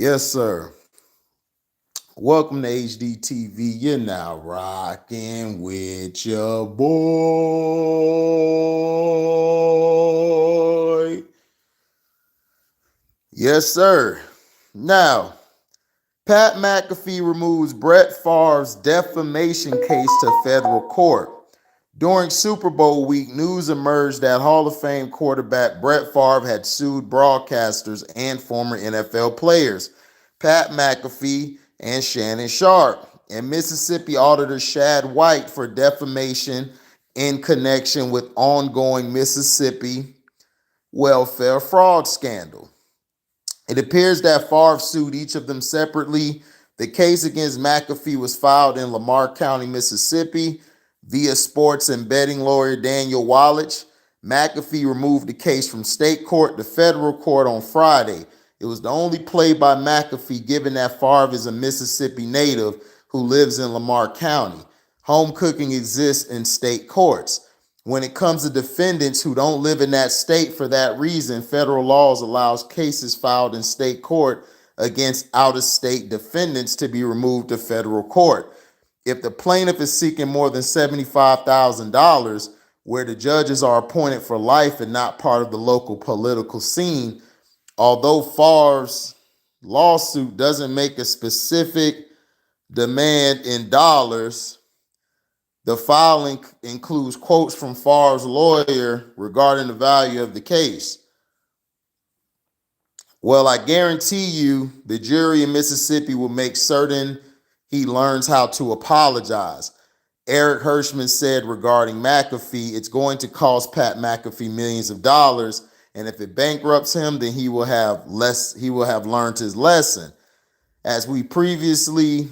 Yes, sir. Welcome to HDiiTV. You're now rocking with your boy. Yes, sir. Now, Pat McAfee removes Brett Favre's defamation case to federal court. During Super Bowl week, news emerged that Hall of Fame quarterback Brett Favre had sued broadcasters and former NFL players, Pat McAfee and Shannon Sharpe, and Mississippi Auditor Shad White for defamation in connection with ongoing Mississippi welfare fraud scandal. It appears that Favre sued each of them separately. The case against McAfee was filed in Lamar County, Mississippi, via sports and betting lawyer Daniel Wallach. McAfee removed the case from state court to federal court on Friday. It was the only play by McAfee, given that Favre is a Mississippi native who lives in Lamar County. Home cooking exists in state courts. When it comes to defendants who don't live in that state for that reason, federal laws allows cases filed in state court against out-of-state defendants to be removed to federal court. If the plaintiff is seeking more than $75,000, where the judges are appointed for life and not part of the local political scene, although Favre's lawsuit doesn't make a specific demand in dollars, the filing includes quotes from Favre's lawyer regarding the value of the case. Well, I guarantee you the jury in Mississippi will make certain he learns how to apologize. Eric Hirschman said regarding McAfee, it's going to cost Pat McAfee millions of dollars, and if it bankrupts him, then he will have learned his lesson. As we previously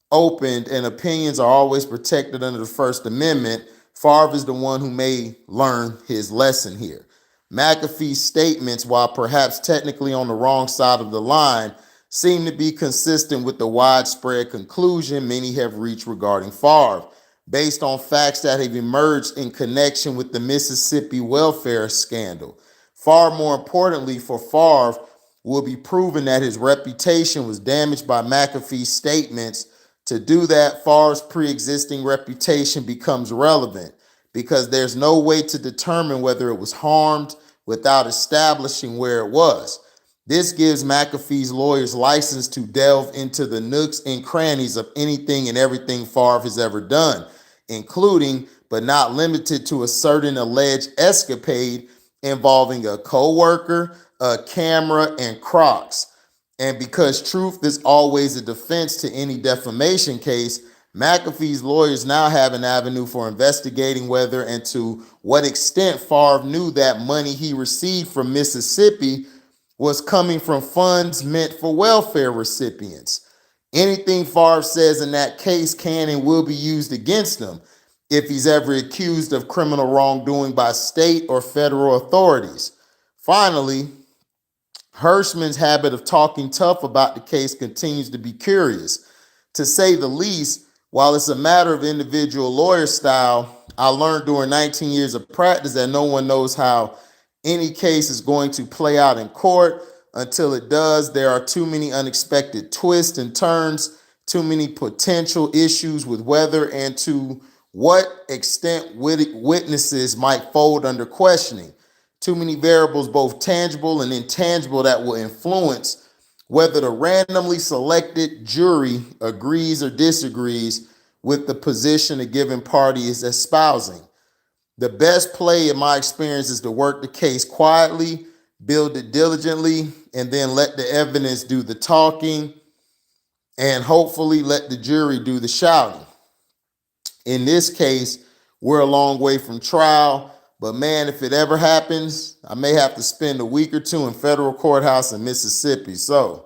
opened, and opinions are always protected under the First Amendment, Favre is the one who may learn his lesson here. McAfee's statements, while perhaps technically on the wrong side of the line, seem to be consistent with the widespread conclusion many have reached regarding Favre, based on facts that have emerged in connection with the Mississippi welfare scandal. Far more importantly for Favre, will be proven that his reputation was damaged by McAfee's statements. To do that, Favre's pre-existing reputation becomes relevant because there's no way to determine whether it was harmed without establishing where it was. This gives McAfee's lawyers license to delve into the nooks and crannies of anything and everything Favre has ever done, including but not limited to a certain alleged escapade involving a co-worker, a camera, and Crocs. And because truth is always a defense to any defamation case, McAfee's lawyers now have an avenue for investigating whether and to what extent Favre knew that money he received from Mississippi was coming from funds meant for welfare recipients. Anything Favre says in that case can and will be used against him if he's ever accused of criminal wrongdoing by state or federal authorities. Finally, Hirschman's habit of talking tough about the case continues to be curious. To say the least, while it's a matter of individual lawyer style, I learned during 19 years of practice that no one knows how any case is going to play out in court. Until it does, there are too many unexpected twists and turns, too many potential issues with whether and to what extent witnesses might fold under questioning. Too many variables, both tangible and intangible, that will influence whether the randomly selected jury agrees or disagrees with the position a given party is espousing. The best play, in my experience, is to work the case quietly, build it diligently, and then let the evidence do the talking, and hopefully let the jury do the shouting. In this case, we're a long way from trial. But man, if it ever happens, I may have to spend a week or two in federal courthouse in Mississippi. So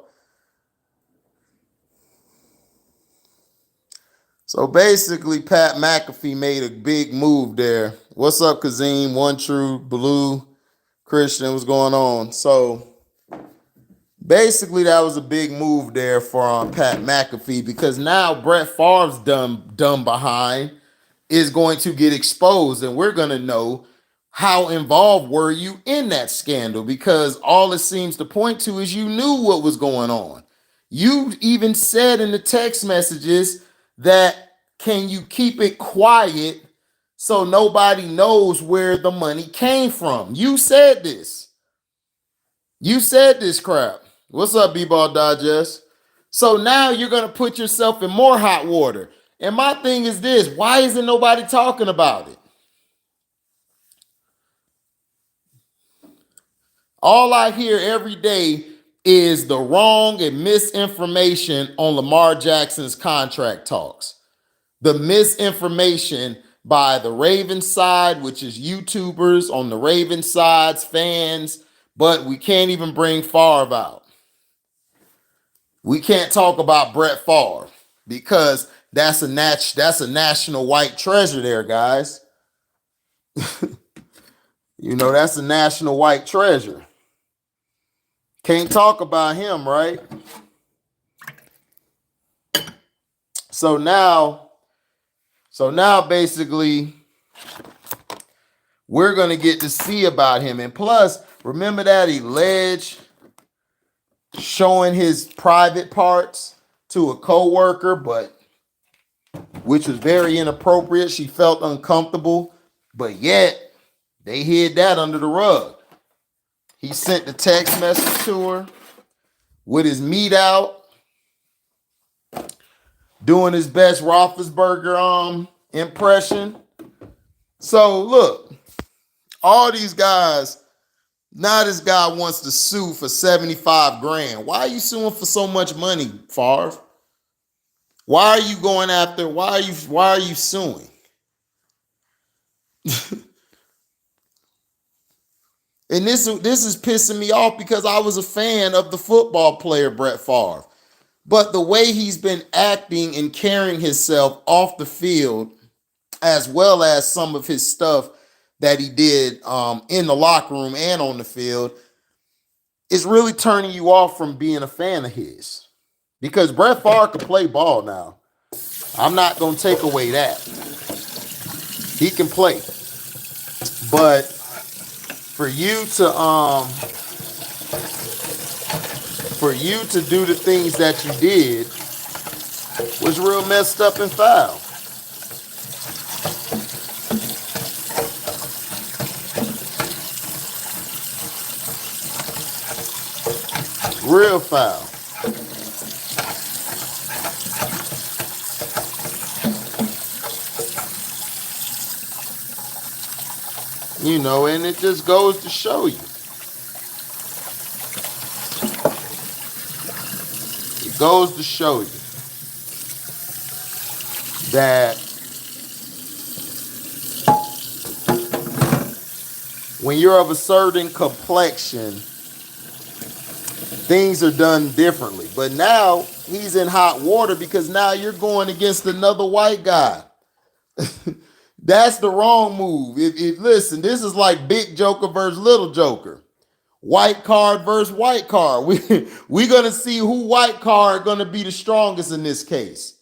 basically, Pat McAfee made a big move there. What's up, Kazim? One True, Blue, Christian, what's going on? So basically, that was a big move there for Pat McAfee, because now Brett Favre's dumb behind is going to get exposed, and we're going to know how involved were you in that scandal? Because all it seems to point to is you knew what was going on. You even said in the text messages that, can you keep it quiet so nobody knows where the money came from? You said this. You said this crap. What's up, B-Ball Digest? So now you're going to put yourself in more hot water. And my thing is this: why isn't nobody talking about it? All I hear every day is the wrong and misinformation on Lamar Jackson's contract talks. The misinformation by the Ravens side, which is YouTubers on the Ravens side's fans, but we can't even bring Favre out. We can't talk about Brett Favre because that's a national white treasure there, guys. You know, that's a national white treasure. Can't talk about him, right? So now basically we're going to get to see about him. And plus, remember that alleged showing his private parts to a coworker, but which was very inappropriate. She felt uncomfortable, but yet they hid that under the rug. He sent the text message to her with his meat out, doing his best Roethlisberger impression. So look, all these guys, now this guy wants to sue for 75 grand. Why are you suing for so much money, Favre? Why are you going after? Why are you suing? And this is pissing me off because I was a fan of the football player Brett Favre. But the way he's been acting and carrying himself off the field, as well as some of his stuff that he did in the locker room and on the field, is really turning you off from being a fan of his. Because Brett Favre can play ball now. I'm not going to take away that. He can play. But for you to do the things that you did was real messed up and foul. Real foul. You know, and it just goes to show you. It goes to show you that when you're of a certain complexion, things are done differently. But now he's in hot water because now you're going against another white guy. That's the wrong move. Listen, this is like Big Joker versus Little Joker. White card versus white card. We're going to see who white card going to be the strongest in this case.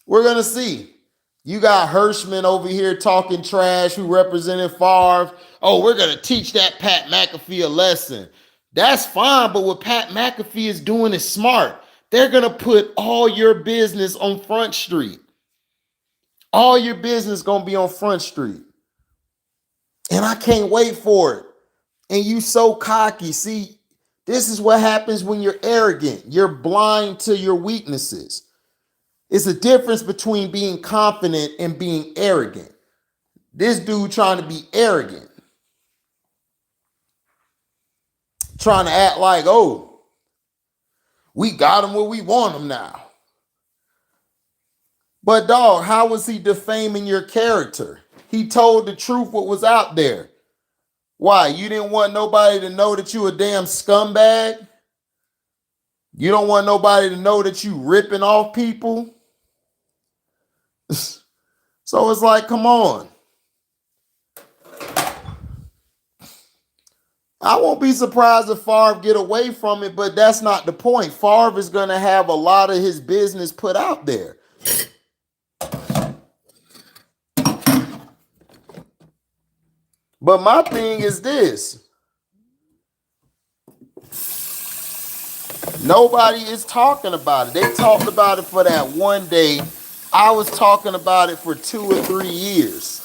We're going to see. You got Hirschman over here talking trash who represented Favre. Oh, we're going to teach that Pat McAfee a lesson. That's fine, but what Pat McAfee is doing is smart. They're going to put all your business on Front Street. All your business going to be on Front Street. And I can't wait for it. And you so cocky. See, this is what happens when you're arrogant. You're blind to your weaknesses. It's a difference between being confident and being arrogant. This dude trying to be arrogant. Trying to act like, oh, we got him where we want him now. But dog, how was he defaming your character? He told the truth what was out there. Why? You didn't want nobody to know that you a damn scumbag? You don't want nobody to know that you ripping off people? So it's like, come on. I won't be surprised if Favre get away from it, but that's not the point. Favre is going to have a lot of his business put out there. But my thing is this. Nobody is talking about it. They talked about it for that one day. I was talking about it for 2 or 3 years.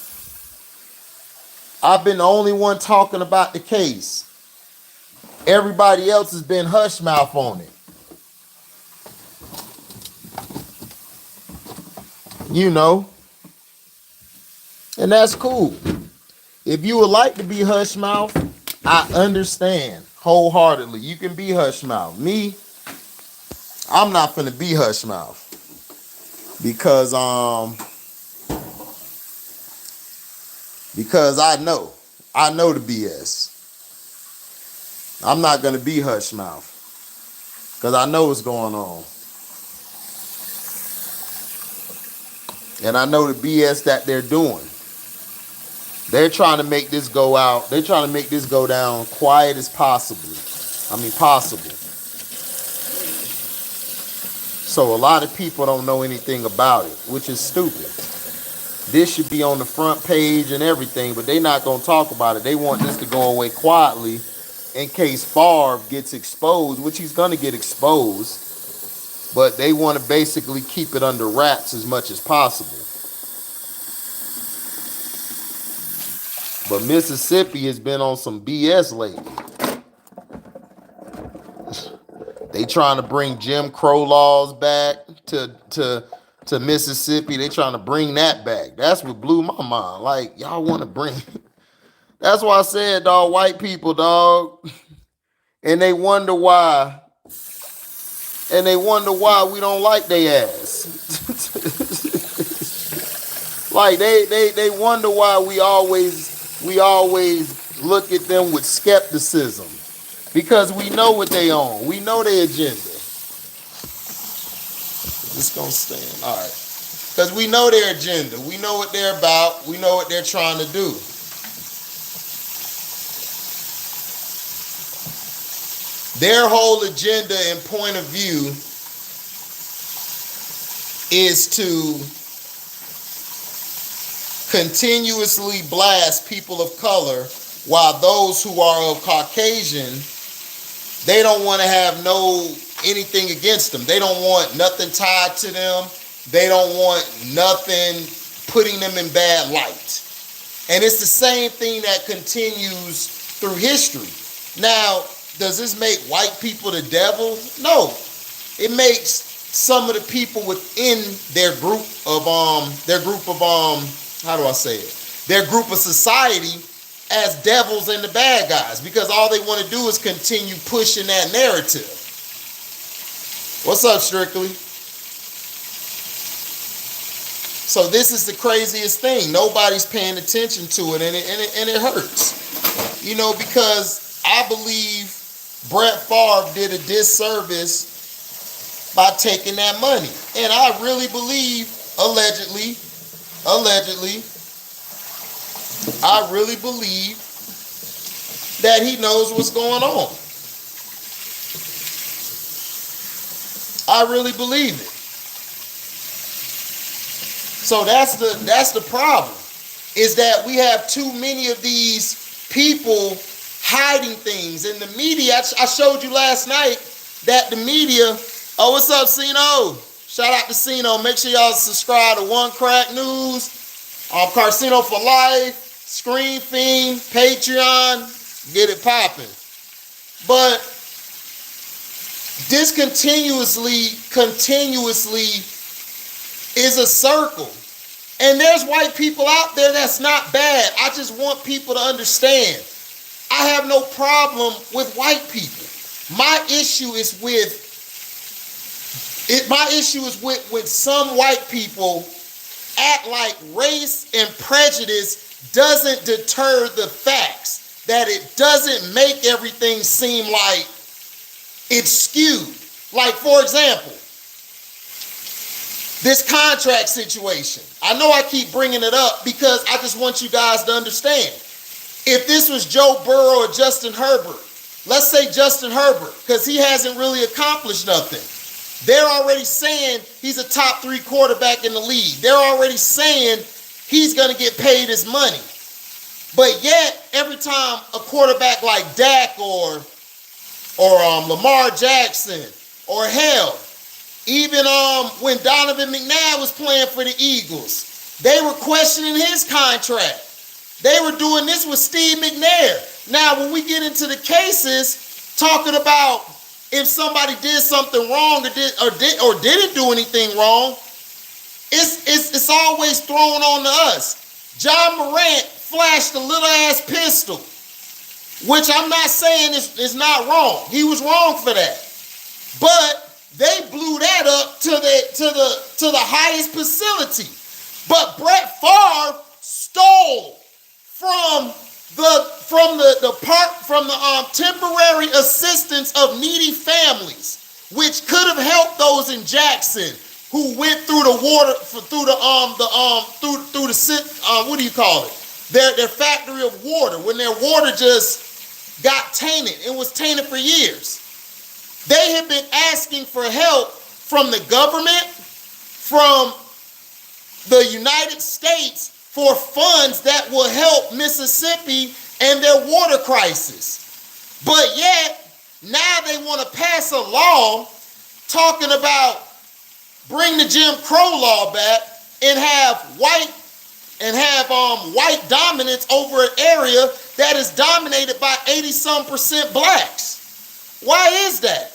I've been the only one talking about the case. Everybody else has been hush mouth on it. You know, and that's cool. If you would like to be hush mouth, I understand wholeheartedly. You can be hush mouth. Me, I'm not finna be hush mouth because I know the BS. I'm not gonna be hush mouth because I know what's going on, and I know the BS that they're doing. They're trying to make this go out. They're trying to make this go down quiet as possible. Possible. So a lot of people don't know anything about it, which is stupid. This should be on the front page and everything, but they're not going to talk about it. They want this to go away quietly in case Favre gets exposed, which he's going to get exposed. But they want to basically keep it under wraps as much as possible. But Mississippi has been on some BS lately. They trying to bring Jim Crow laws back to Mississippi. They trying to bring that back. That's what blew my mind. Like, y'all want to bring... That's why I said, dog, white people, dog. And they wonder why. And they wonder why we don't like their ass. Like, they wonder why we always look at them with skepticism. Because we know what they own. We know their agenda. Just gonna stand. All right. Because we know their agenda. We know what they're about. We know what they're trying to do. Their whole agenda and point of view is to continuously blast people of color, while those who are of Caucasian, they don't want to have anything against them. They don't want nothing tied to them. They don't want nothing putting them in bad light. And it's the same thing that continues through history. Now, does this make white people the devil? No. It makes some of the people within their group of their group of society as devils and the bad guys, because all they want to do is continue pushing that narrative. What's up, Strictly? So this is the craziest thing. Nobody's paying attention to it, and it hurts. You know, because I believe Brett Favre did a disservice by taking that money. And I really believe, allegedly, I really believe that he knows what's going on. I really believe it. So that's the problem, is that we have too many of these people hiding things in the media. I showed you last night that the media, oh, what's up, Cino? Shout out to Cino. Make sure y'all subscribe to One Crack News, Carcino for Life, Screen Fiend, Patreon, get it popping. But this continuously is a circle. And there's white people out there that's not bad. I just want people to understand. I have no problem with white people. My issue is with when some white people act like race and prejudice doesn't deter the facts, that it doesn't make everything seem like it's skewed. Like, for example, this contract situation. I know I keep bringing it up because I just want you guys to understand. If this was Joe Burrow or Justin Herbert, let's say Justin Herbert, because he hasn't really accomplished nothing. They're already saying he's a top 3 quarterback in the league. They're already saying he's going to get paid his money. But yet, every time a quarterback like Dak or Lamar Jackson, or hell, even when Donovan McNabb was playing for the Eagles, they were questioning his contract. They were doing this with Steve McNair. Now, when we get into the cases, talking about if somebody did something wrong or didn't do anything wrong, it's always thrown on to us. John Morant flashed a little ass pistol, which I'm not saying is not wrong. He was wrong for that. But they blew that up to the highest facility. But Brett Favre stole from the temporary assistance of needy families, which could have helped those in Jackson who went through the water through the what do you call it? Their factory of water, when their water just got tainted. It was tainted for years. They had been asking for help from the government, from the United States, for funds that will help Mississippi and their water crisis. But yet, now they want to pass a law talking about bring the Jim Crow law back and have white dominance over an area that is dominated by 80-some% blacks. Why is that?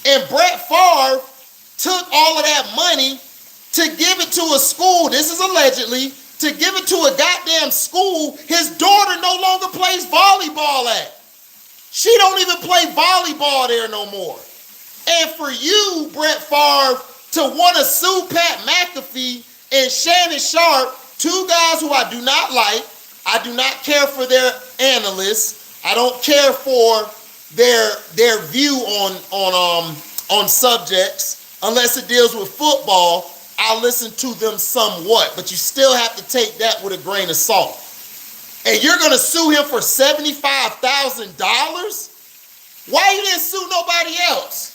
And Brett Favre took all of that money to give it to a school, this is allegedly, to give it to a goddamn school his daughter no longer plays volleyball at. She don't even play volleyball there no more. And for you, Brett Favre, to want to sue Pat McAfee and Shannon Sharp, two guys who I do not like, I do not care for their analysts, I don't care for their view on subjects, unless it deals with football. I'll listen to them somewhat, but you still have to take that with a grain of salt. And you're going to sue him for $75,000? Why you didn't sue nobody else?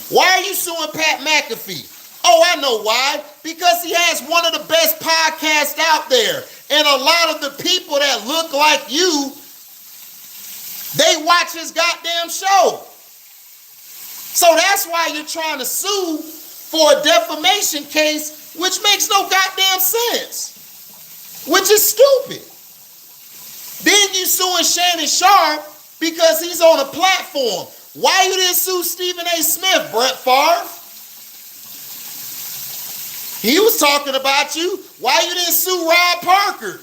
Why are you suing Pat McAfee? Oh, I know why. Because he has one of the best podcasts out there. And a lot of the people that look like you, they watch his goddamn show. So that's why you're trying to sue for a defamation case, which makes no goddamn sense, which is stupid. Then you suing Shannon Sharp because he's on a platform. Why you didn't sue Stephen A. Smith, Brett Favre? He was talking about you. Why you didn't sue Rob Parker?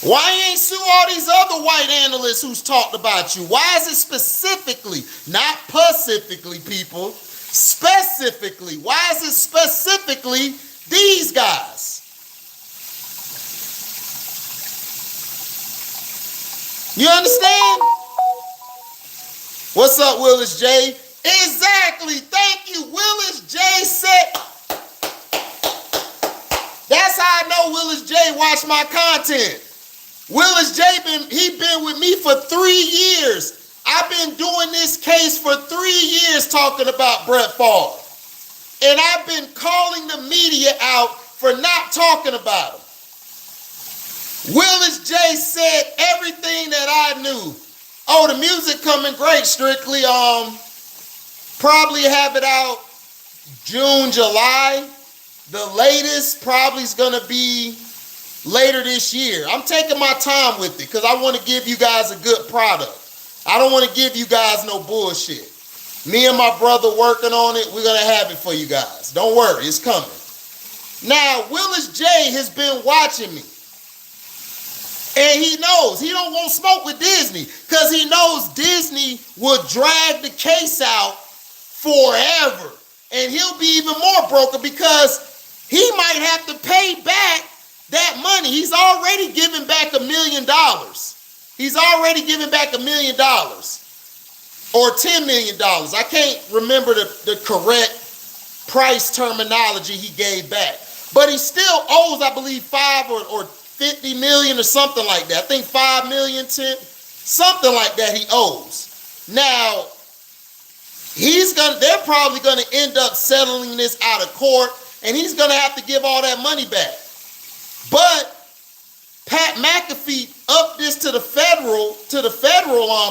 Why you ain't sue all these other white analysts who's talked about you? Why is it specifically, not pacifically, people, specifically, why is it specifically these guys? You understand? What's up, Willis J? Exactly. Thank you. Willis J said. That's how I know Willis J watch my content. Willis J been with me for 3 years. I've been doing this case for 3 years talking about Brett Favre. And I've been calling the media out for not talking about him. Willis J said everything that I knew. Oh, the music coming great, Strictly. Probably have it out June, July. The latest probably is going to be later this year. I'm taking my time with it because I want to give you guys a good product. I don't want to give you guys no bullshit. Me and my brother working on it. We're going to have it for you guys. Don't worry, it's coming. Now, Willis J has been watching me. And he knows he don't want smoke with Disney because he knows Disney will drag the case out forever. And he'll be even more broken because he might have to pay back that money. He's already given back $1 million. He's already given back $1 million or $10 million. I can't remember the correct price terminology he gave back. But he still owes, I believe, 5 or 50 million or something like that. I think 5 million, 10, something like that he owes. Now, they're probably going to end up settling this out of court, and he's going to have to give all that money back. But Pat McAfee upped this to the federal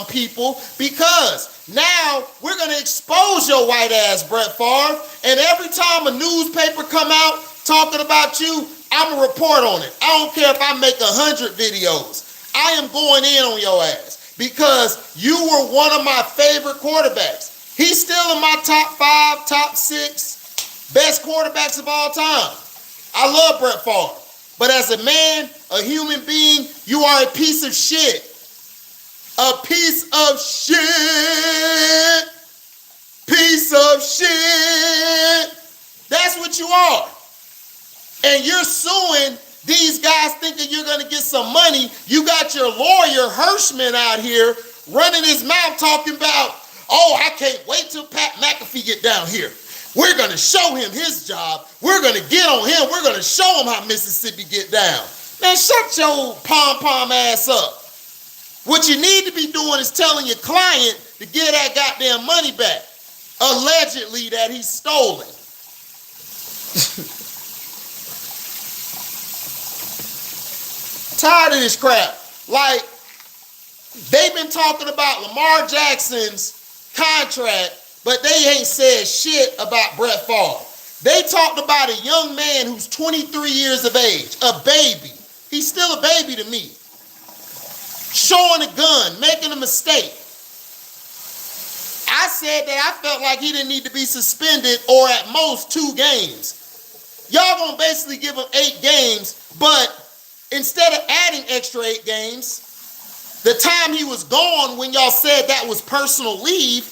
people, because now we're going to expose your white ass, Brett Favre. And every time a newspaper come out talking about you, I'm going to report on it. I don't care if I make 100 videos. I am going in on your ass because you were one of my favorite quarterbacks. He's still in my top 5, top 6 best quarterbacks of all time. I love Brett Favre. But as a man, a human being, you are a piece of shit. A piece of shit. Piece of shit. That's what you are. And you're suing these guys thinking you're going to get some money. You got your lawyer, Hirschman, out here running his mouth talking about, oh, I can't wait till Pat McAfee get down here. We're going to show him his job. We're going to get on him. We're going to show him how Mississippi get down. Man, shut your pom-pom ass up. What you need to be doing is telling your client to get that goddamn money back. Allegedly that he's stolen. Tired of this crap. Like, they've been talking about Lamar Jackson's contract, but they ain't said shit about Brett Favre. They talked about a young man who's 23 years of age, a baby. He's still a baby to me. Showing a gun, making a mistake. I said that I felt like he didn't need to be suspended or at most 2 games. Y'all gonna basically give him 8 games, but instead of adding extra 8 games, the time he was gone when y'all said that was personal leave,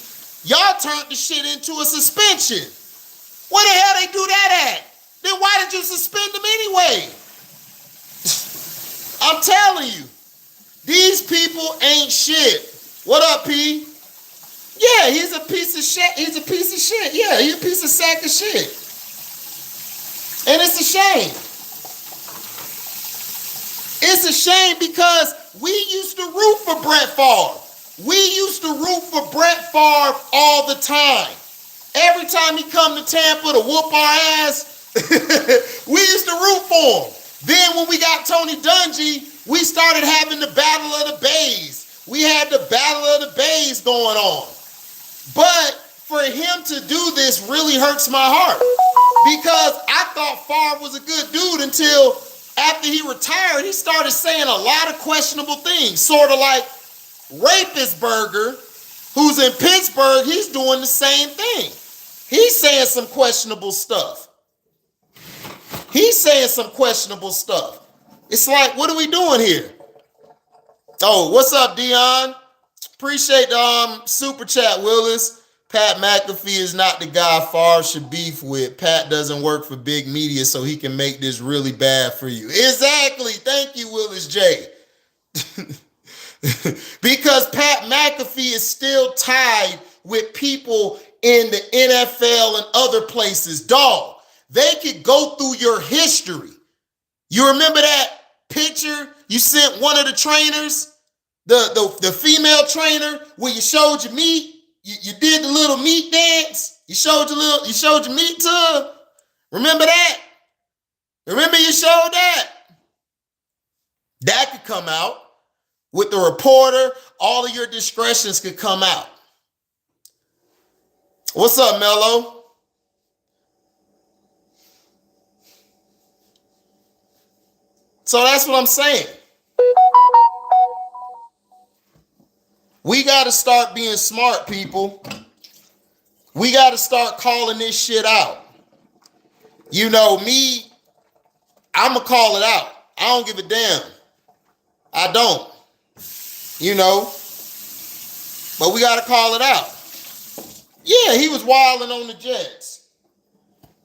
y'all turned the shit into a suspension. Where the hell they do that at? Then why did you suspend him anyway? I'm telling you, these people ain't shit. What up, P? Yeah, he's a piece of shit. He's a piece of shit. Yeah, he's a piece of sack of shit. And it's a shame. It's a shame because we used to root for Brett Favre. We used to root for Brett Favre all the time. Every time he come to Tampa to whoop our ass, we used to root for him. Then when we got Tony Dungy, we started having the Battle of the Bays. We had the Battle of the Bays going on. But for him to do this really hurts my heart because I thought Favre was a good dude until after he retired, he started saying a lot of questionable things, sort of like Rapist Burger, who's in Pittsburgh, he's doing the same thing. He's saying some questionable stuff. He's saying some questionable stuff. It's like, what are we doing here? Oh, what's up, Dion? Appreciate the super chat, Willis. Pat McAfee is not the guy Favre should beef with. Pat doesn't work for big media, so he can make this really bad for you. Exactly. Thank you, Willis J. Because Pat McAfee is still tied with people in the NFL and other places. Dog, they could go through your history. You remember that picture you sent one of the trainers, the female trainer, where you showed your meat? You did the little meat dance. You showed your meat to her. Remember that? Remember you showed that? That could come out. With the reporter, all of your discretions could come out. What's up, Mello? So that's what I'm saying. We got to start being smart, people. We got to start calling this shit out. You know, me, I'm going to call it out. I don't give a damn. I don't. You know, but we got to call it out. Yeah, he was wilding on the Jets.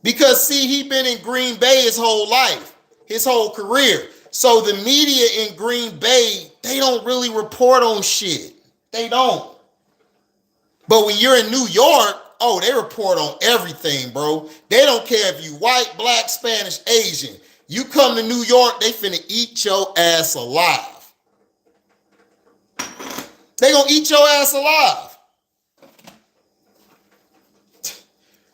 Because, see, he been in Green Bay his whole life, his whole career. So the media in Green Bay, they don't really report on shit. They don't. But when you're in New York, oh, they report on everything, bro. They don't care if you white, black, Spanish, Asian. You come to New York, they finna eat your ass alive. They gonna eat your ass alive.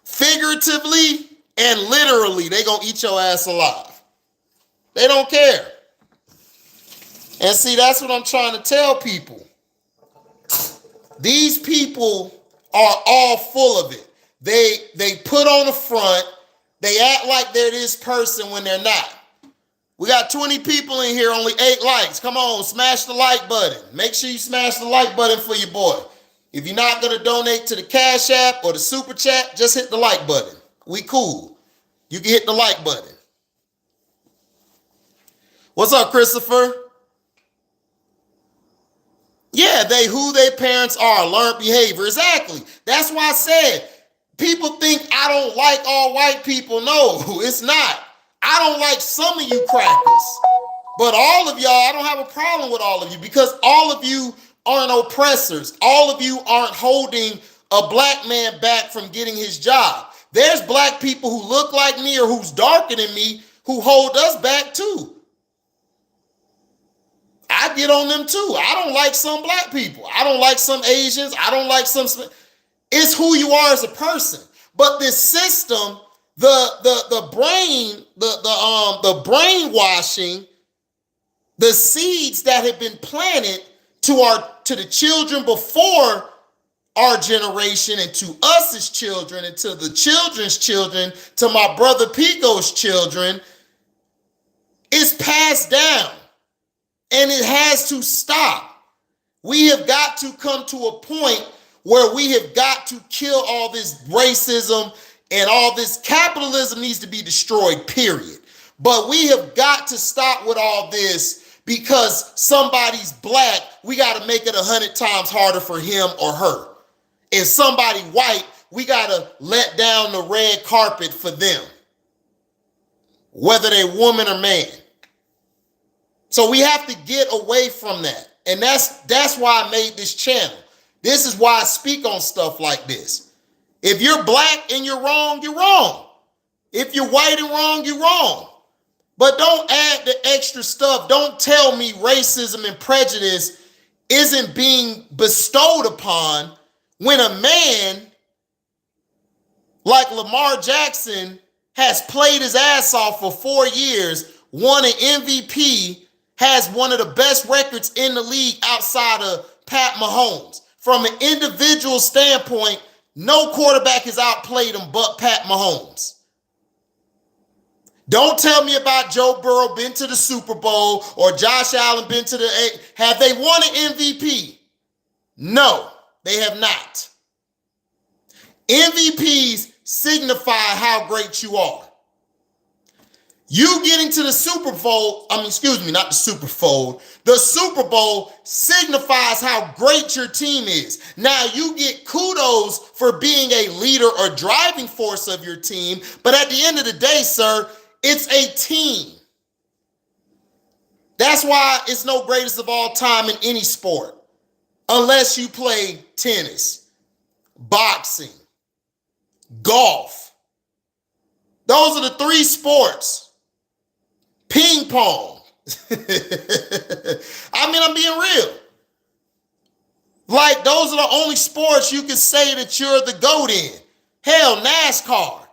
Figuratively and literally, they gonna eat your ass alive. They don't care. And see, that's what I'm trying to tell people. These people are all full of it. They put on the front. They act like they're this person when they're not. We got 20 people in here, only 8 likes. Come on, smash the like button. Make sure you smash the like button for your boy. If you're not going to donate to the Cash App or the Super Chat, just hit the like button. We cool. You can hit the like button. What's up, Christopher? Yeah, who their parents are, learned behavior. Exactly. That's why I said, people think I don't like all white people. No, it's not. I don't like some of you crackers. But all of y'all, I don't have a problem with all of you because all of you aren't oppressors. All of you aren't holding a black man back from getting his job. There's black people who look like me or who's darker than me who hold us back too. I get on them too. I don't like some black people. I don't like some Asians. I don't like some. It's who you are as a person. But this system, the brainwashing, the seeds that have been planted to the children before our generation and to us as children and to the children's children, to my brother Pico's children, is passed down. And it has to stop. We have got to come to a point where we have got to kill all this racism and all this capitalism needs to be destroyed, period. But we have got to stop with all this because somebody's black, we got to make it 100 times harder for him or her. And somebody white, we got to let down the red carpet for them, whether they're woman or man. So we have to get away from that. And that's why I made this channel. This is why I speak on stuff like this. If you're black and you're wrong, you're wrong. If you're white and wrong, you're wrong. But don't add the extra stuff. Don't tell me racism and prejudice isn't being bestowed upon when a man like Lamar Jackson has played his ass off for 4 years, won an MVP, has one of the best records in the league outside of Pat Mahomes. From an individual standpoint, no quarterback has outplayed him but Pat Mahomes. Don't tell me about Joe Burrow been to the Super Bowl or Josh Allen been to the... Have they won an MVP? No, they have not. MVPs signify how great you are. You getting to the Super Bowl, not the Super Bowl. The Super Bowl signifies how great your team is. Now you get kudos for being a leader or driving force of your team, but at the end of the day, sir, it's a team. That's why it's no greatest of all time in any sport, unless you play tennis, boxing, golf. Those are the 3 sports. Ping pong. I'm being real. Like, those are the only sports you can say that you're the GOAT in. Hell, NASCAR,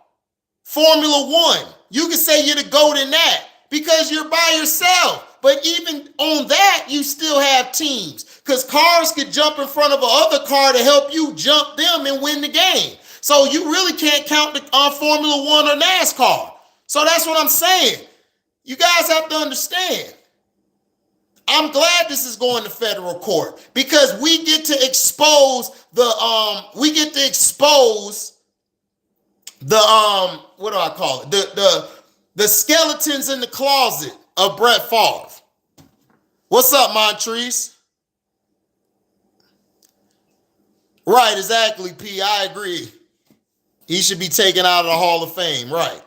Formula One. You can say you're the GOAT in that because you're by yourself. But even on that, you still have teams because cars could jump in front of another car to help you jump them and win the game. So you really can't count on Formula One or NASCAR. So that's what I'm saying. You guys have to understand. I'm glad this is going to federal court because we get to expose the what do I call it? The skeletons in the closet of Brett Favre. What's up, Montrese? Right, exactly, P. I agree. He should be taken out of the Hall of Fame, right?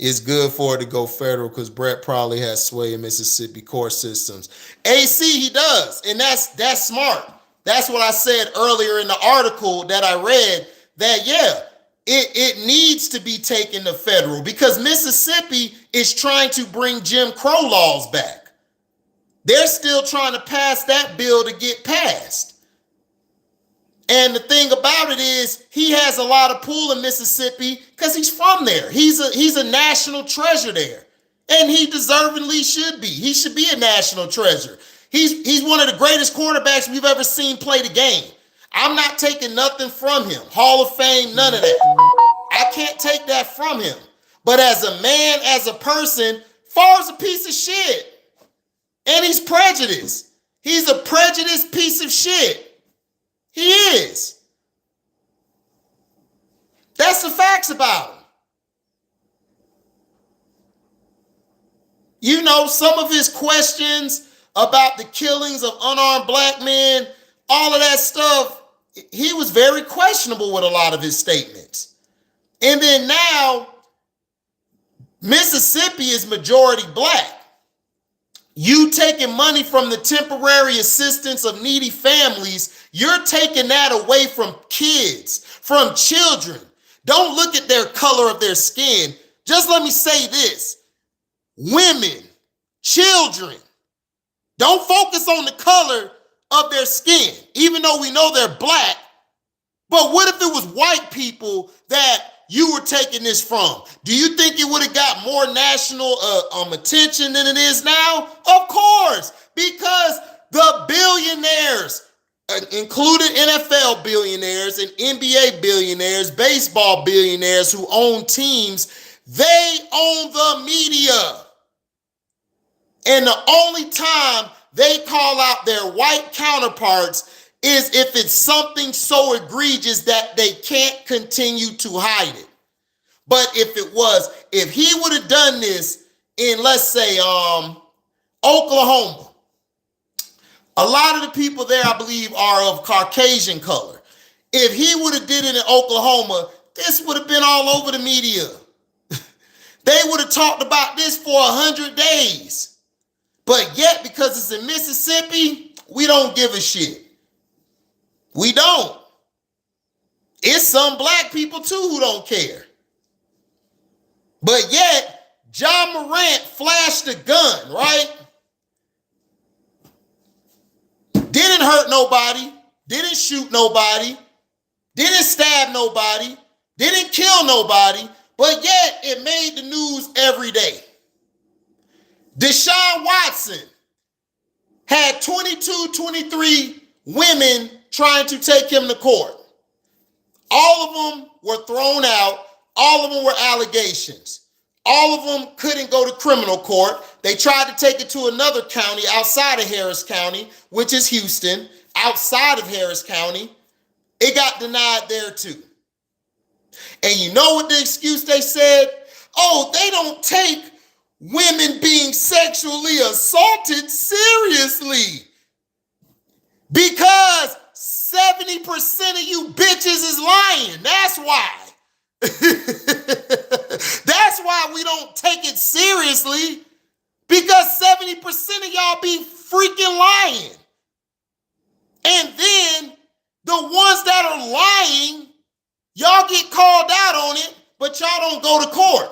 It's good for it to go federal because Brett probably has sway in Mississippi court systems. AC, he does, and that's smart. That's what I said earlier in the article that I read, that, yeah, it needs to be taken to federal because Mississippi is trying to bring Jim Crow laws back. They're still trying to pass that bill to get passed. And the thing about it is he has a lot of pull in Mississippi because he's from there. He's a national treasure there. And he deservingly should be. He should be a national treasure. He's one of the greatest quarterbacks we've ever seen play the game. I'm not taking nothing from him. Hall of Fame, none of that. I can't take that from him. But as a man, as a person, Favre's a piece of shit. And he's prejudiced. He's a prejudiced piece of shit. He is. That's the facts about him. You know, some of his questions about the killings of unarmed black men, all of that stuff, he was very questionable with a lot of his statements. And then now, Mississippi is majority black. You taking money from the temporary assistance of needy families, you're taking that away from kids, from children. Don't look at their color of their skin. Just let me say this. Women, children, don't focus on the color of their skin, even though we know they're black. But what if it was white people that you were taking this from? Do you think it would have got more national attention than it is now? Of course, because the billionaires, including NFL billionaires and NBA billionaires, baseball billionaires who own teams, they own the media. And the only time they call out their white counterparts is if it's something so egregious that they can't continue to hide it. But if he would have done this in, let's say, Oklahoma, a lot of the people there, I believe, are of Caucasian color. If he would have did it in Oklahoma, this would have been all over the media. They would have talked about this for 100 days. But yet, because it's in Mississippi, we don't give a shit. We don't. It's some black people too who don't care. But yet, John Morant flashed a gun, right? Didn't hurt nobody, didn't shoot nobody, didn't stab nobody, didn't kill nobody, but yet it made the news every day. Deshaun Watson had 22, 23 women trying to take him to court. All of them were thrown out. All of them were allegations. All of them couldn't go to criminal court. They tried to take it to another county outside of Harris County, which is Houston, outside of Harris County. It got denied there too. And you know what the excuse they said? Oh, they don't take women being sexually assaulted seriously because 70% of you bitches is lying. That's why. That's why we don't take it seriously, because 70% of y'all be freaking lying. And then the ones that are lying, y'all get called out on it, but y'all don't go to court.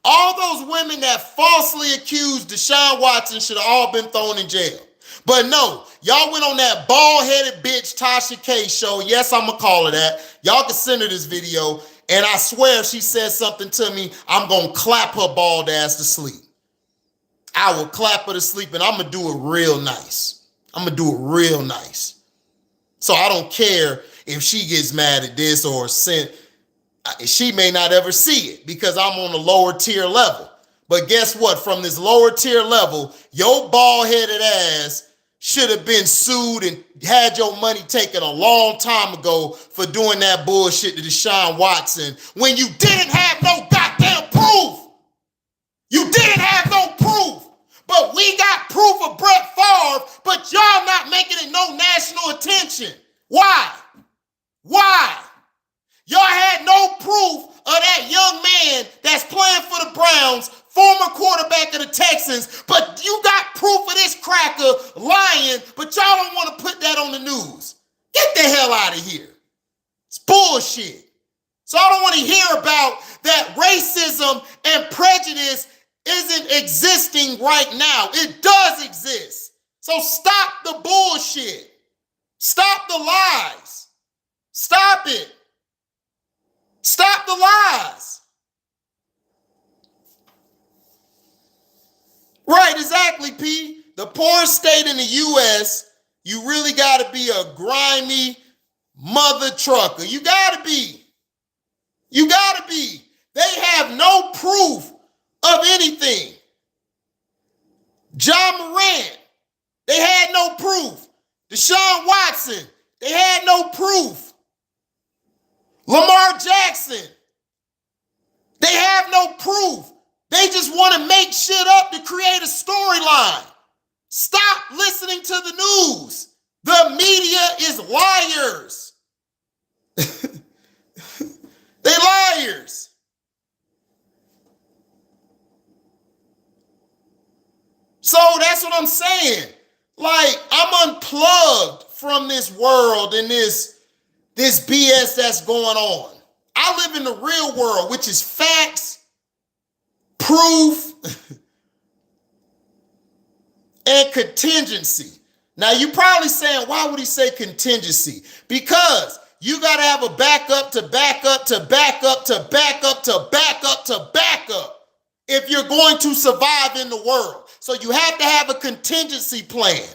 All those women that falsely accused Deshaun Watson should have all been thrown in jail. But no, y'all went on that bald-headed bitch Tasha K show. Yes, I'm going to call her that. Y'all can send her this video, and I swear if she says something to me, I'm going to clap her bald ass to sleep. I will clap her to sleep, and I'm going to do it real nice. I'm going to do it real nice. So I don't care if she gets mad at this or sent. She may not ever see it because I'm on a lower tier level. But guess what? From this lower tier level, your bald-headed ass should have been sued and had your money taken a long time ago for doing that bullshit to Deshaun Watson when you didn't have no goddamn proof. You didn't have no proof. But we got proof of Brett Favre, but y'all not making it no national attention. Why? Why? Y'all had no proof of that young man that's playing for the Browns, former quarterback of the Texans, but you got proof of this cracker lying, but y'all don't want to put that on the news. Get the hell out of here. It's bullshit. So I don't want to hear about that racism and prejudice isn't existing right now. It does exist. So stop the bullshit. Stop the lies. Stop it. Stop the lies. Right, exactly, P. The poorest state in the U.S., you really got to be a grimy mother trucker. You got to be. You got to be. They have no proof of anything. John Morant, they had no proof. Deshaun Watson, they had no proof. Lamar Jackson, they have no proof. They just want to make shit up to create a storyline. Stop listening to the news. The media is liars. They liars. So that's what I'm saying. Like, I'm unplugged from this world and this BS that's going on. I live in the real world, which is facts, proof, and contingency. Now, you're probably saying, why would he say contingency? Because you got to have a backup to backup to backup to backup to backup to backup if you're going to survive in the world. So you have to have a contingency plan.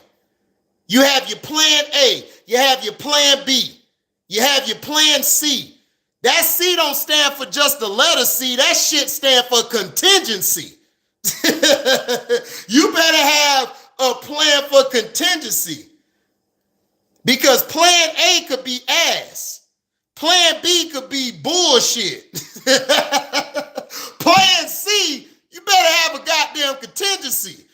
You have your plan A. You have your plan B. You have your plan C. That C don't stand for just the letter C. That shit stand for contingency. You better have a plan for contingency. Because plan A could be ass. Plan B could be bullshit. Plan C, you better have a goddamn contingency.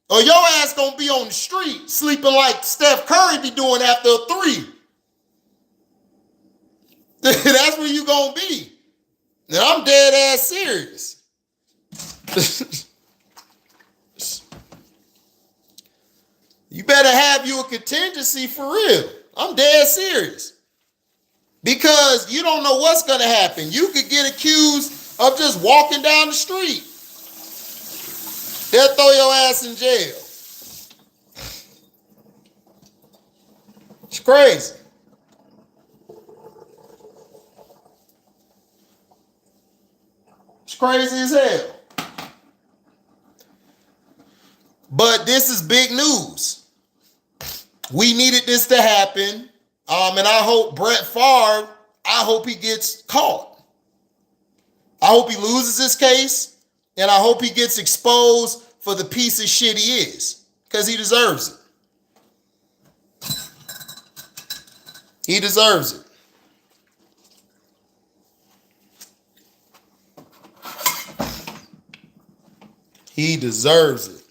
Or your ass gonna be on the street sleeping like Steph Curry be doing after a three. That's where you gonna be. Now I'm dead ass serious. You better have you a contingency for real. I'm dead serious. Because you don't know what's gonna happen. You could get accused of just walking down the street. They'll throw your ass in jail. It's crazy. It's crazy as hell. But this is big news. We needed this to happen. And I hope Brett Favre, I hope he gets caught. I hope he loses this case. And I hope he gets exposed for the piece of shit he is. Because he deserves it. He deserves it. He deserves it.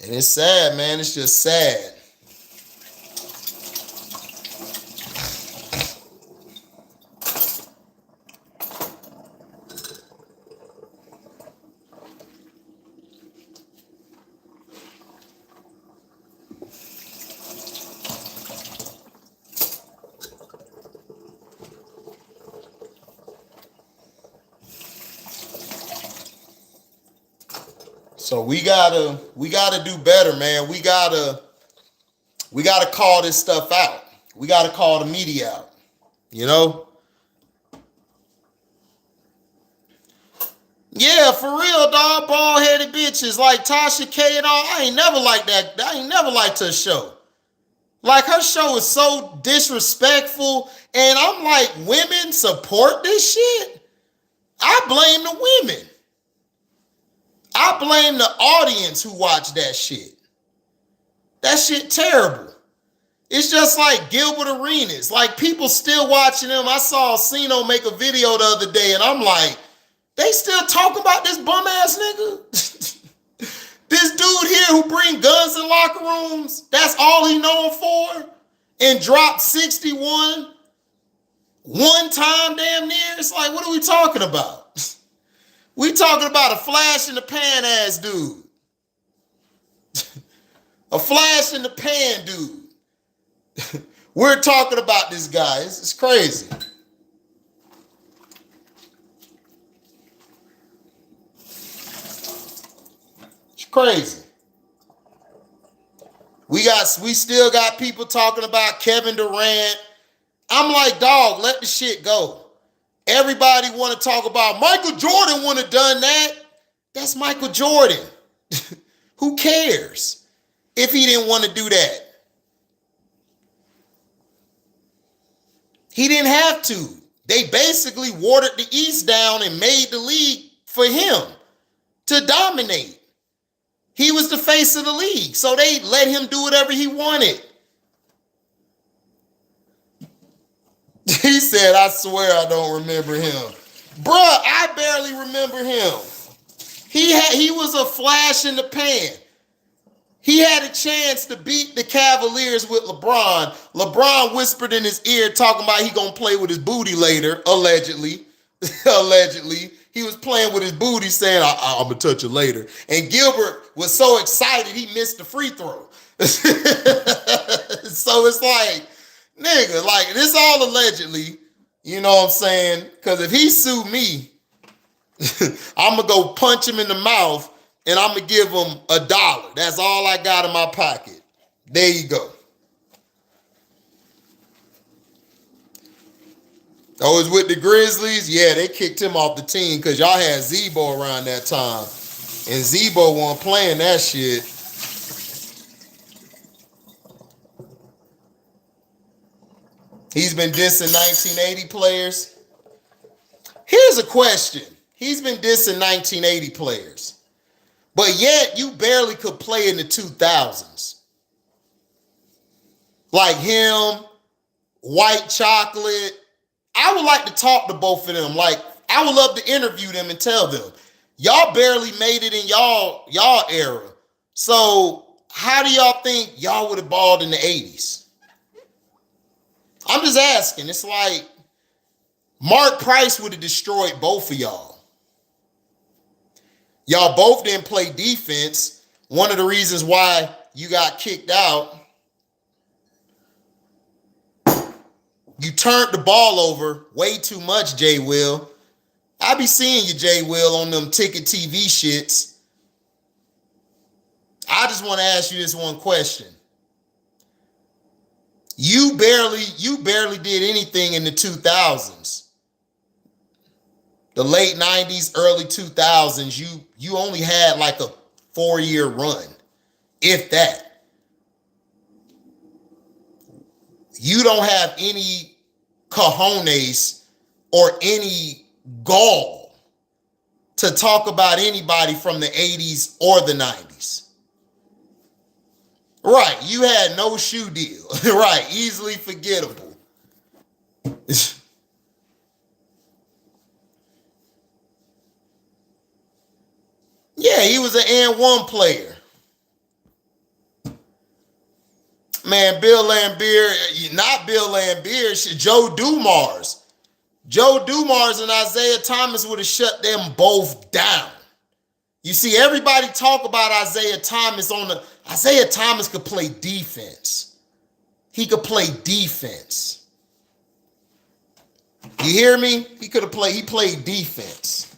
And it's sad, man. It's just sad. So we gotta do better, man. We gotta call this stuff out. We gotta call the media out. You know? Yeah, for real, dog. Bald-headed bitches like Tasha K and all. I ain't never liked that. I ain't never liked her show. Like, her show is so disrespectful. And I'm like, women support this shit? I blame the women. I blame the audience who watch that shit. That shit terrible. It's just like Gilbert Arenas. Like, people still watching them. I saw Sino make a video the other day, and I'm like, they still talking about this bum ass nigga? This dude here who bring guns in locker rooms, that's all he known for? And dropped 61 one time damn near? It's like, what are we talking about? We talking about a flash in the pan ass dude. A flash in the pan dude. We're talking about this guy. It's crazy. It's crazy. We still got people talking about Kevin Durant. I'm like, dog, let the shit go. Everybody want to talk about Michael Jordan wouldn't have done that. That's Michael Jordan. Who cares if he didn't want to do that? He didn't have to. They basically watered the East down and made the league for him to dominate. He was the face of the league, so they let him do whatever he wanted. He said, I swear I don't remember him. Bruh, I barely remember him. He was a flash in the pan. He had a chance to beat the Cavaliers with LeBron. LeBron whispered in his ear talking about he gonna play with his booty later, allegedly. Allegedly. He was playing with his booty saying, I'm gonna touch it later. And Gilbert was so excited he missed the free throw. So it's like, nigga, like this all allegedly, you know what I'm saying? Because if he sue me, I'm gonna go punch him in the mouth and I'm gonna give him $1. That's all I got in my pocket. There you go. Oh, it's with the Grizzlies? Yeah, they kicked him off the team because y'all had Zebo around that time. And Zebo wasn't playing that shit. He's been dissing 1980 players. Here's a question. He's been dissing 1980 players. But yet you barely could play in the 2000s. Like him, White Chocolate. I would like to talk to both of them. Like, I would love to interview them and tell them, y'all barely made it in y'all era. So how do y'all think y'all would have balled in the 80s? I'm just asking. It's like Mark Price would have destroyed both of y'all. Y'all both didn't play defense. One of the reasons why you got kicked out, you turned the ball over way too much, Jay Will. I be seeing you, Jay Will, on them ticket TV shits. I just want to ask you this one question. You barely did anything in the 2000s. The late 90s, early 2000s, you only had like a 4-year run, if that. You don't have any cojones or any gall to talk about anybody from the 80s or the 90s. Right, you had no shoe deal. Right, easily forgettable. Yeah, he was an N1 player. Man, Bill Laimbeer, not Bill Laimbeer, Joe Dumars. Joe Dumars and Isaiah Thomas would have shut them both down. You see, everybody talk about Isaiah Thomas Isaiah Thomas could play defense. He could play defense. You hear me? He played defense.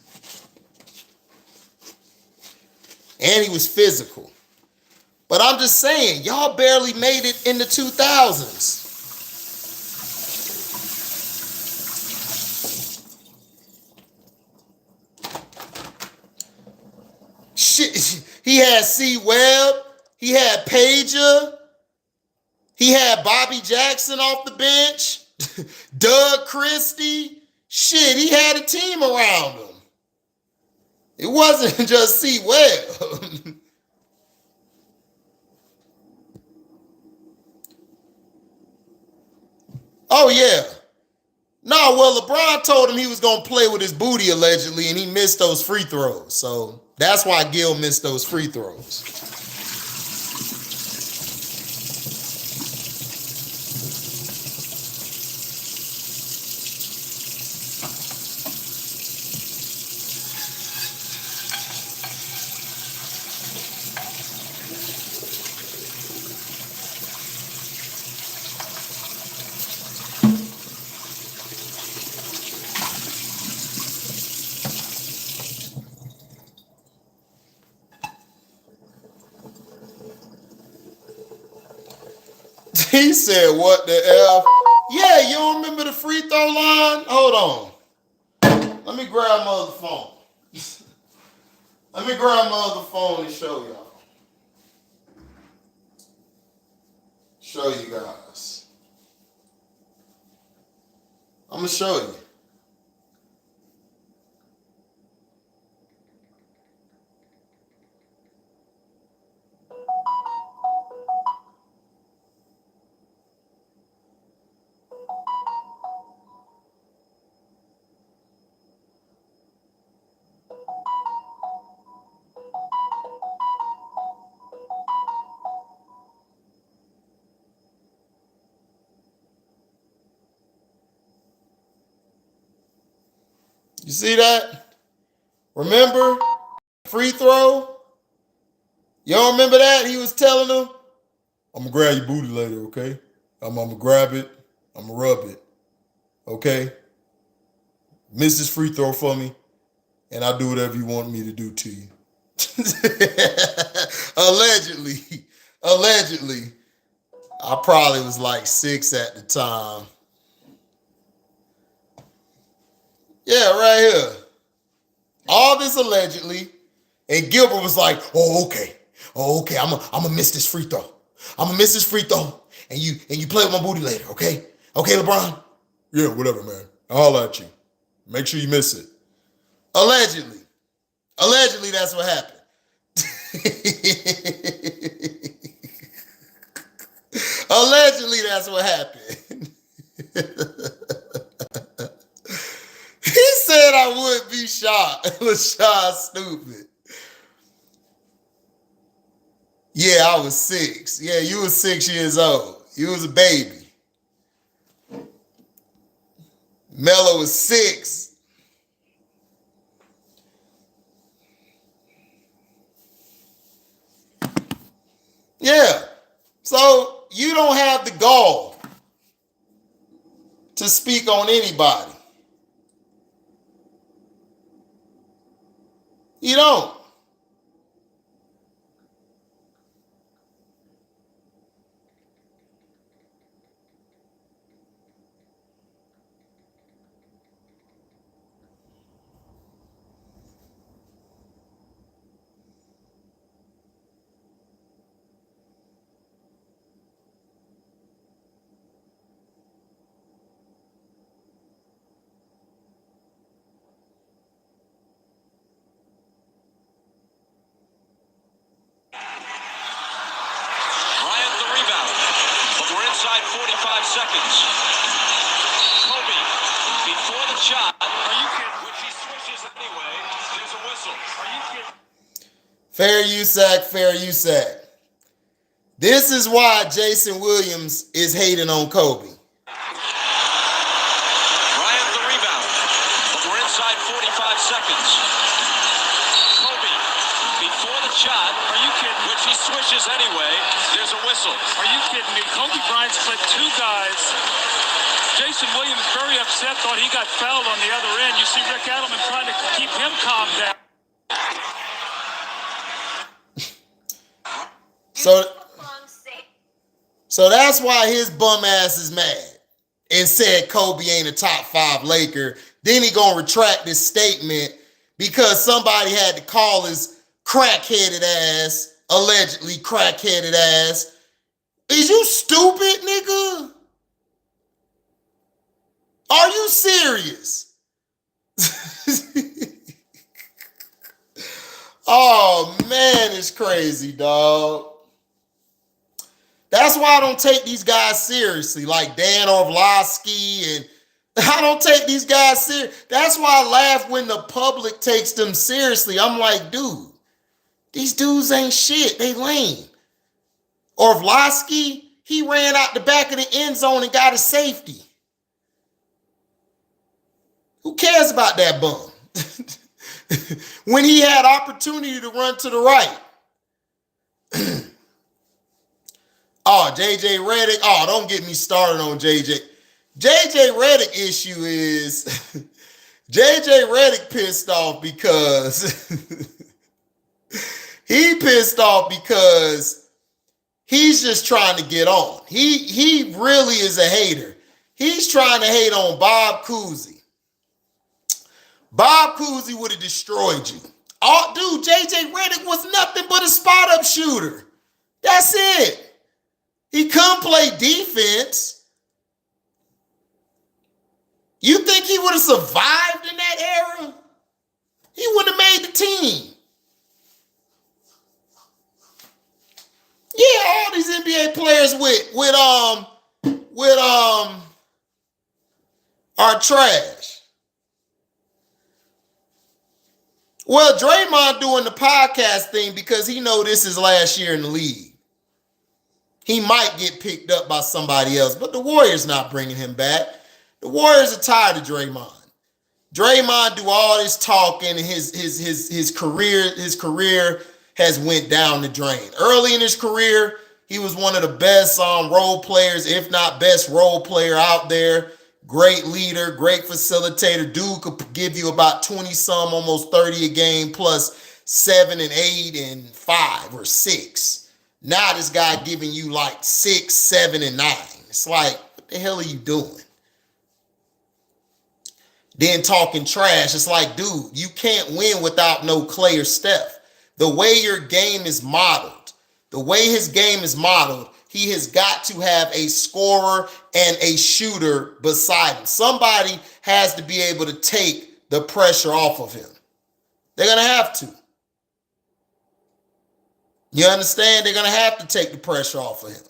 And he was physical. But I'm just saying, y'all barely made it in the 2000s. Shit, he had C. Webb. He had Pager. He had Bobby Jackson off the bench. Doug Christie. Shit, he had a team around him. It wasn't just C. Webb. Oh, yeah. No, well, LeBron told him he was going to play with his booty, allegedly, and he missed those free throws. So that's why Gil missed those free throws. He said, what the F? Yeah, you don't remember the free throw line? Hold on. Let me grab my other phone. Let me grab my other phone and show y'all. Show you guys. I'm gonna show you. You see that? Remember? Free throw? Y'all remember that? He was telling them, I'm gonna grab your booty later, okay? I'm gonna grab it. I'm gonna rub it. Okay? Miss this free throw for me, and I'll do whatever you want me to do to you. Allegedly. Allegedly. I probably was like 6 at the time. Yeah, right here. All this allegedly. And Gilbert was like, oh, okay. Oh, okay. I'm gonna miss this free throw. I'm gonna miss this free throw. And you play with my booty later, okay? Okay, LeBron? Yeah, whatever, man. I'll holler at you. Make sure you miss it. Allegedly. Allegedly, that's what happened. Allegedly, that's what happened. He said I would be shocked. LaShawn stupid. Yeah, I was 6. Yeah, you was 6 years old. You was a baby. Melo was 6. Yeah. So you don't have the gall to speak on anybody. You don't. Inside 45 seconds. Kobe before the shot. Are you kidding? Which he switches anyway. There's a whistle. Are you kidding? Fair USAC. This is why Jason Williams is hating on Kobe. Bryant the rebound. But we're inside 45 seconds. Kobe before the shot. Are you kidding? Which he switches anyway. There's a whistle. Are you kidding me? Kobe Bryant split 2 guys. Jason Williams very upset, thought he got fouled on the other end. You see Rick Adelman trying to keep him calm down. So that's why his bum ass is mad and said Kobe ain't a top 5 Laker. Then he gonna retract this statement because somebody had to call his crackheaded ass, allegedly crackheaded ass. Is you stupid, nigga? Are you serious? Oh, man, it's crazy, dog. That's why I don't take these guys seriously, like Dan Orlovsky, and I don't take these guys serious. That's why I laugh when the public takes them seriously. I'm like, dude, these dudes ain't shit. They lame. Orlovsky, he ran out the back of the end zone and got a safety. Who cares about that bum? When he had opportunity to run to the right. Oh, JJ Redick. Oh, don't get me started on JJ. JJ Redick issue is JJ Redick pissed off because he's just trying to get on. He really is a hater. He's trying to hate on Bob Cousy. Bob Cousy would have destroyed you. Oh, dude, JJ Redick was nothing but a spot-up shooter. That's it. He couldn't play defense. You think he would have survived in that era? He wouldn't have made the team. Yeah, all these NBA players are trash. Well, Draymond doing the podcast thing because he know this is last year in the league. He might get picked up by somebody else, but the Warriors not bringing him back. The Warriors are tired of Draymond. Draymond do all this talking, and his career has went down the drain. Early in his career, he was one of the best role players, if not best role player out there. Great leader, great facilitator. Dude could give you about 20-some, almost 30 a game, plus 7 and 8 and 5 or 6. Now this guy giving you like 6, 7, and 9. It's like, what the hell are you doing? Then talking trash. It's like, dude, you can't win without no Clay or Steph. The way your game is modeled, the way his game is modeled, he has got to have a scorer and a shooter beside him. Somebody has to be able to take the pressure off of him. They're going to have to. You understand? They're going to have to take the pressure off of him.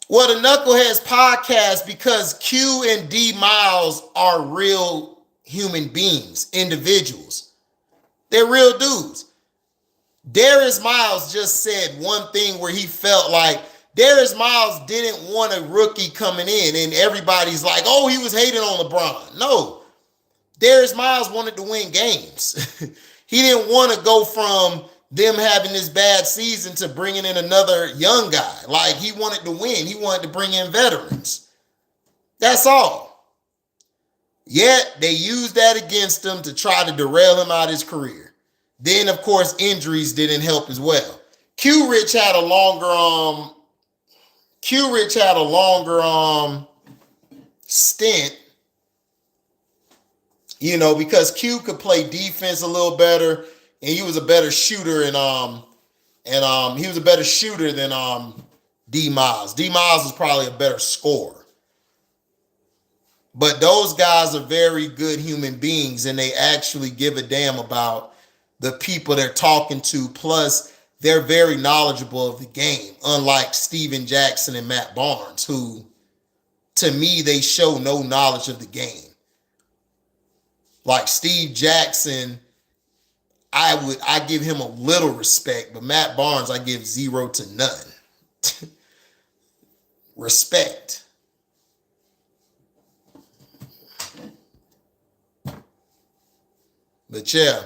Well, the Knuckleheads podcast, because Q and D Miles are real human beings, individuals. They're real dudes. Darius Miles just said one thing where he felt like Darius Miles didn't want a rookie coming in, and everybody's like, oh, he was hating on LeBron. No, Darius Miles wanted to win games. He didn't want to go from them having this bad season to bringing in another young guy. Like, he wanted to win. He wanted to bring in veterans. That's all. Yet, they used that against him to try to derail him out of his career. Then, of course, injuries didn't help as well. Q Rich had a longer stint, you know, because Q could play defense a little better, and he was a better shooter, and he was a better shooter than D Miles. D Miles was probably a better scorer. But those guys are very good human beings, and they actually give a damn about the people they're talking to. Plus, they're very knowledgeable of the game, unlike Steven Jackson and Matt Barnes, who, to me, they show no knowledge of the game. Like Steve Jackson, I give him a little respect, but Matt Barnes, I give 0 to none. Respect. But yeah,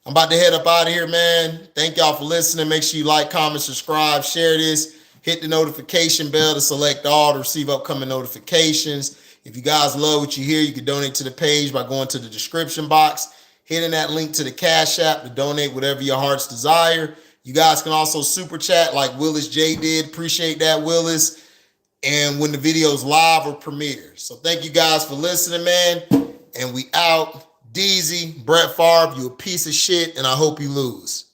I'm about to head up out of here, man. Thank y'all for listening. Make sure you like, comment, subscribe, share this. Hit the notification bell to select all to receive upcoming notifications. If you guys love what you hear, you can donate to the page by going to the description box, hitting that link to the Cashapp to donate whatever your heart's desire. You guys can also super chat like Willis J did. Appreciate that, Willis. And when the video's live or premieres. So thank you guys for listening, man. And we out. Deezy, Brett Favre, you a piece of shit, and I hope you lose.